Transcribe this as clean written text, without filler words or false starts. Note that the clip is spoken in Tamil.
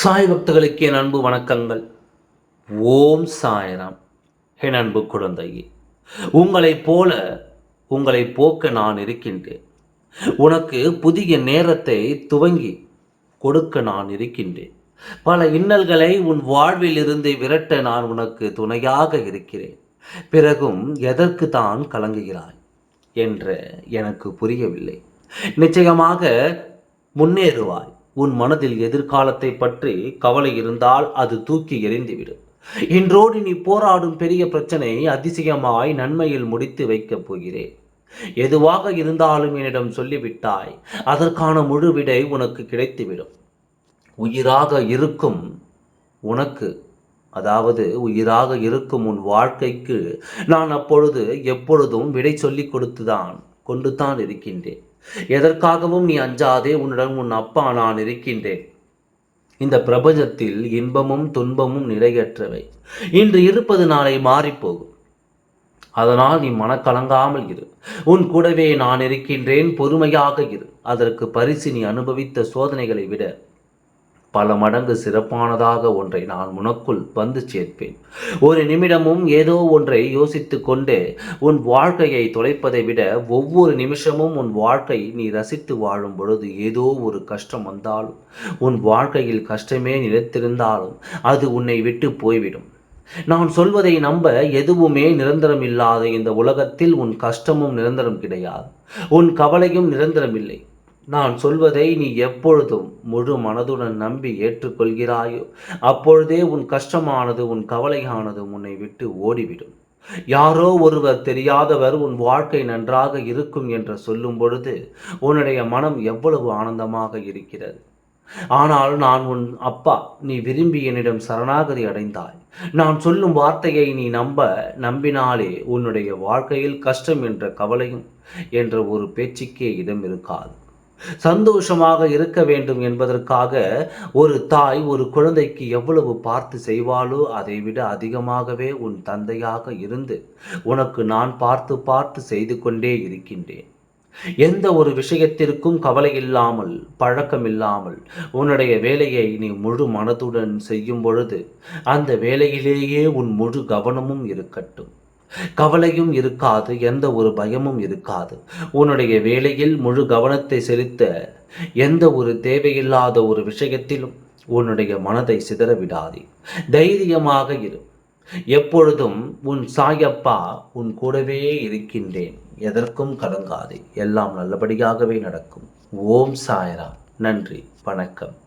சாய் பக்தர்களுக்கு என் அன்பு வணக்கங்கள். ஓம் சாய்ராம். என் அன்பு குழந்தையே, உங்களைப் போல உங்களை போக்க நான் இருக்கின்றேன். உனக்கு புதிய நேரத்தை துவங்கி கொடுக்க நான் இருக்கின்றேன். பல இன்னல்களை உன் வாழ்வில் இருந்து விரட்ட நான் உனக்கு துணையாக இருக்கிறேன். பிறகும் எதற்கு தான் கலங்குகிறாய் என்ற எனக்கு புரியவில்லை. நிச்சயமாக முன்னேறுவாய். உன் மனதில் எதிர்காலத்தை பற்றி கவலை இருந்தால் அது தூக்கி எறிந்துவிடும். இன்றோடு நீ போராடும் பெரிய பிரச்சனை அதிசயமாய் நன்மையில் முடித்து வைக்கப் போகிறேன். எதுவாக இருந்தாலும் என்னிடம் சொல்லிவிட்டாய், அதற்கான முழு விடை உனக்கு கிடைத்துவிடும். உயிராக இருக்கும் உனக்கு, அதாவது உயிராக இருக்கும் உன் வாழ்க்கைக்கு நான் அப்பொழுது எப்பொழுதும் விடை சொல்லிக் கொடுத்துதான் கொண்டுதான் இருக்கின்றேன். எதற்காகவும் நீ அஞ்சாதே, உன்னுடன் உன் அப்பா நான் இருக்கின்றேன். இந்த பிரபஞ்சத்தில் இன்பமும் துன்பமும் நிலையற்றவை. இன்று இருப்பது நாளை மாறிப்போகும். அதனால் நீ மனக்கலங்காமல் இரு. உன் கூடவே நான் இருக்கின்றேன். பொறுமையாக இரு. அதற்கு பரிசு நீ அனுபவித்த சோதனைகளை விட பல மடங்கு சிறப்பானதாக ஒன்றை நான் உனக்குள் வந்து சேர்ப்பேன். ஒரு நிமிடமும் ஏதோ ஒன்றை யோசித்து கொண்டே உன் வாழ்க்கையை தொலைப்பதை விட ஒவ்வொரு நிமிஷமும் உன் வாழ்க்கை நீ ரசித்து வாழும் பொழுது ஏதோ ஒரு கஷ்டம் வந்தாலும், உன் வாழ்க்கையில் கஷ்டமே நிலைத்திருந்தாலும் அது உன்னை விட்டு போய்விடும். நான் சொல்வதை நம்ப. எதுவுமே நிரந்தரம் இல்லாத இந்த உலகத்தில் உன் கஷ்டமும் நிரந்தரம் கிடையாது. உன் கவலையும் நிரந்தரமில்லை. நான் சொல்வதை நீ எப்பொழுதும் முழு மனதுடன் நம்பி ஏற்றுக்கொள்கிறாயோ அப்பொழுதே உன் கஷ்டமானது, உன் கவலையானது உன்னை விட்டு ஓடிவிடும். யாரோ ஒருவர், தெரியாதவர் உன் வாழ்க்கை நன்றாக இருக்கும் என்று சொல்லும் பொழுது உன்னுடைய மனம் எவ்வளவு ஆனந்தமாக இருக்கிறது. ஆனால் நான் உன் அப்பா, நீ விரும்பி என்னிடம் சரணாகதி அடைந்தாய். நான் சொல்லும் வார்த்தையை நீ நம்பினாலே உன்னுடைய வாழ்க்கையில் கஷ்டம் என்ற கவலையும் என்ற ஒரு பேச்சுக்கே இடம் இருக்காது. சந்தோஷமாக இருக்க வேண்டும் என்பதற்காக ஒரு தாய் ஒரு குழந்தைக்கு எவ்வளவு பார்த்து செய்வாளோ அதைவிட அதிகமாகவே உன் தந்தையாக இருந்து உனக்கு நான் பார்த்து பார்த்து செய்து கொண்டே இருக்கின்றேன். எந்த ஒரு விஷயத்திற்கும் கவலை இல்லாமல், பழக்கம் இல்லாமல் உன்னுடைய வேலையை நீ முழு மனதுடன் செய்யும் பொழுது அந்த வேலையிலேயே உன் முழு கவனமும் இருக்கட்டும். கவலையும் இருக்காது, எந்த ஒரு பயமும் இருக்காது. உன்னுடைய வேலையில் முழு கவனத்தை செலுத்த எந்த ஒரு தேவையில்லாத ஒரு விஷயத்திலும் உன்னுடைய மனதை சிதற விடாதே. தைரியமாக இரு. எப்பொழுதும் உன் சாயப்பா உன் கூடவே இருக்கின்றேன். எதற்கும் கலங்காதே. எல்லாம் நல்லபடியாகவே நடக்கும். ஓம் சாய்ராம். நன்றி, வணக்கம்.